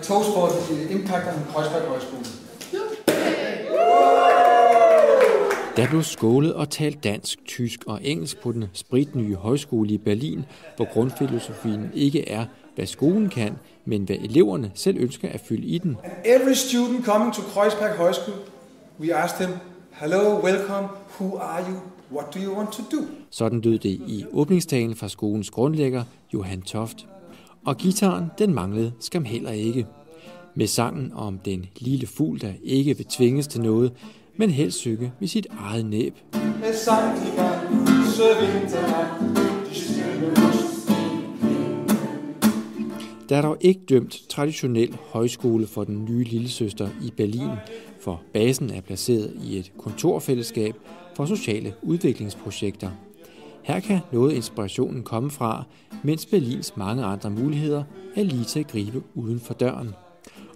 toast for impacterne på Kreuzberg Højskole. Der blev skålet og talt dansk, tysk og engelsk på den spritnye højskole i Berlin, hvor grundfilosofien ikke er, hvad skolen kan, men hvad eleverne selv ønsker at fylde i den. And every student coming to Kreuzberg High School, we asked them, hello, welcome, who are you, what do you want to do? Sådan lød det i åbningstalen fra skolens grundlægger, Johan Toft. Og gitaren, den manglede skam heller ikke. Med sangen om den lille fugl, der ikke vil tvinges til noget, men helst synge med sit eget næb. Der er dog ikke dømt traditionel højskole for den nye lillesøster i Berlin, for basen er placeret i et kontorfællesskab for sociale udviklingsprojekter. Her kan noget inspirationen komme fra, mens Berlins mange andre muligheder er lige til at gribe uden for døren.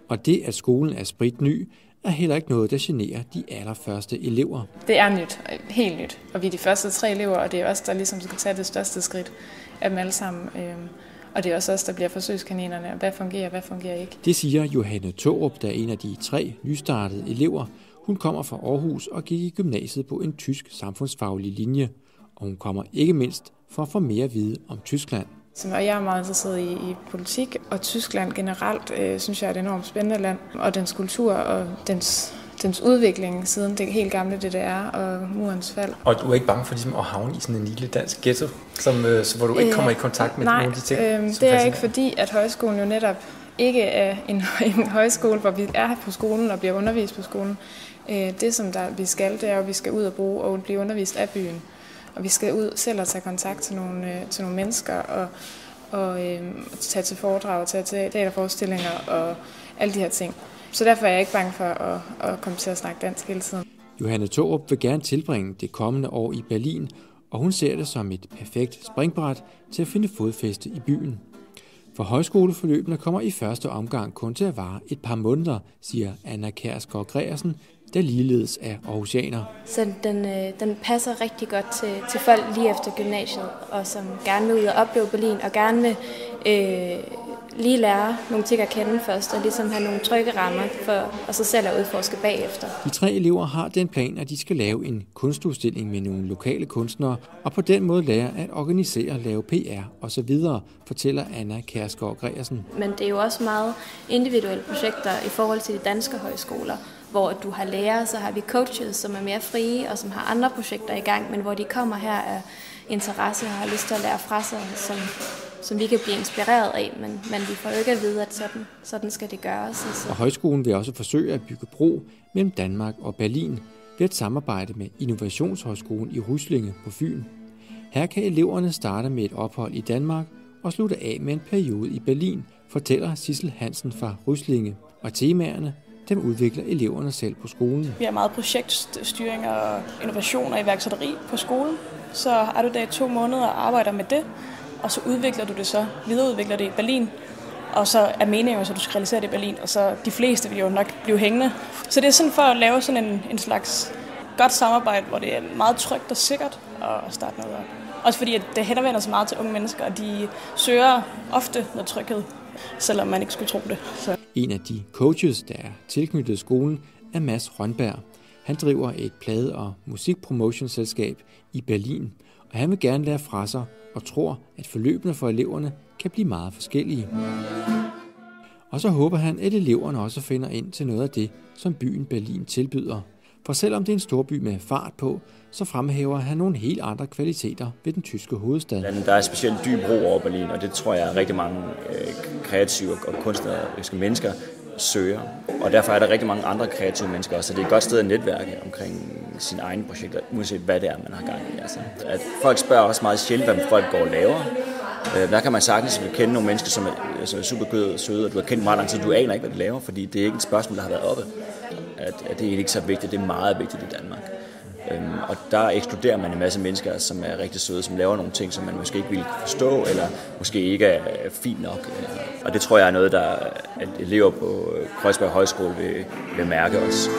Og det, at skolen er spritny, er heller ikke noget, der generer de allerførste elever. Det er nyt, helt nyt, og vi er de første 3 elever, og det er os, der ligesom skal tage det største skridt af dem alle sammen. Og det er også os, der bliver forsøgskaninerne, og hvad fungerer ikke. Det siger Johanne Tårup, der er en af de 3 nystartede elever. Hun kommer fra Aarhus og gik i gymnasiet på en tysk samfundsfaglig linje. Og hun kommer ikke mindst for at få mere at vide om Tyskland. Og jeg er meget interesseret i politik, og Tyskland generelt synes jeg er et enormt spændende land. Og dens kultur og dens udvikling siden det helt gamle DDR og murens fald. Og du er ikke bange for ligesom at havne i sådan en lille dansk ghetto, hvor du ikke kommer i kontakt med nogle af de ting? Nej, det er ikke fordi, at højskolen jo netop ikke er en højskole, hvor vi er på skolen og bliver undervist på skolen. Det som vi skal, det er at vi skal ud og bruge og blive undervist af byen. Og vi skal ud selv og tage kontakt til nogle mennesker og tage til foredrag, tage til teaterforestillinger og alle de her ting. Så derfor er jeg ikke bange for at komme til at snakke dansk hele tiden. Johanne Tårup vil gerne tilbringe det kommende år i Berlin, og hun ser det som et perfekt springbræt til at finde fodfæste i byen. For højskoleforløbene kommer i første omgang kun til at vare et par måneder, siger Anna Kjærsgaard Gregersen, der ligeledes er aarhusianer. Så den passer rigtig godt til folk lige efter gymnasiet, og som gerne vil ud og opleve Berlin, og gerne vil lige lære nogle ting at kende først, og ligesom have nogle trygge rammer for sig selv at udforske bagefter. De 3 elever har den plan, at de skal lave en kunstudstilling med nogle lokale kunstnere, og på den måde lære at organisere, lave PR osv., fortæller Anna Kjærsgaard Gregersen. Men det er jo også meget individuelle projekter i forhold til de danske højskoler, hvor du har lærere, så har vi coaches, som er mere frie, og som har andre projekter i gang, men hvor de kommer her af interesse og har lyst til at lære fra sig, som vi kan blive inspireret af, men vi får jo ikke at vide, at sådan skal det gøres. Og højskolen vil også forsøge at bygge bro mellem Danmark og Berlin ved at samarbejde med Innovationshøjskolen i Ryslinge på Fyn. Her kan eleverne starte med et ophold i Danmark og slutte af med en periode i Berlin, fortæller Sissel Hansen fra Ryslinge. Og temaerne, dem udvikler eleverne selv på skolen. Vi har meget projektstyring og innovation og iværksætteri på skolen. Så er du der i 2 måneder og arbejder med det, og så udvikler du det så, videreudvikler det i Berlin. Og så er meningen, så du skal realisere det i Berlin, og så de fleste vil jo nok blive hængende. Så det er sådan for at lave sådan en slags godt samarbejde, hvor det er meget trygt og sikkert at starte noget op. Også fordi at det henvender sig meget til unge mennesker, og de søger ofte noget tryghed, selvom man ikke skulle tro det. Så. En af de coaches, der er tilknyttet skolen, er Mads Rønberg. Han driver et plade- og musikpromotionselskab i Berlin, og han vil gerne lære fra sig og tror, at forløbene for eleverne kan blive meget forskellige. Og så håber han, at eleverne også finder ind til noget af det, som byen Berlin tilbyder. For selvom det er en storby med fart på, så fremhæver han nogle helt andre kvaliteter ved den tyske hovedstad. Der er specielt dyb ro over Berlin, og det tror jeg rigtig mange kreative og kunstneriske mennesker søger. Og derfor er der rigtig mange andre kreative mennesker også, så det er et godt sted at netværke omkring sine egne projekter, uanset hvad det er, man har gang i. Altså, at folk spørger også meget sjældent, hvad folk går og laver. Der kan man sagtens kende nogle mennesker, som er super søde, og du har kendt meget lang tid, du aner ikke, hvad de laver, fordi det er ikke et spørgsmål, der har været oppe. At det er ikke så vigtigt, det er meget vigtigt i Danmark. Og der ekskluderer man en masse mennesker, som er rigtig søde, som laver nogle ting, som man måske ikke vil forstå, eller måske ikke er fint nok. Og det tror jeg er noget, at elever på Kreuzberg Højskole vil mærke også.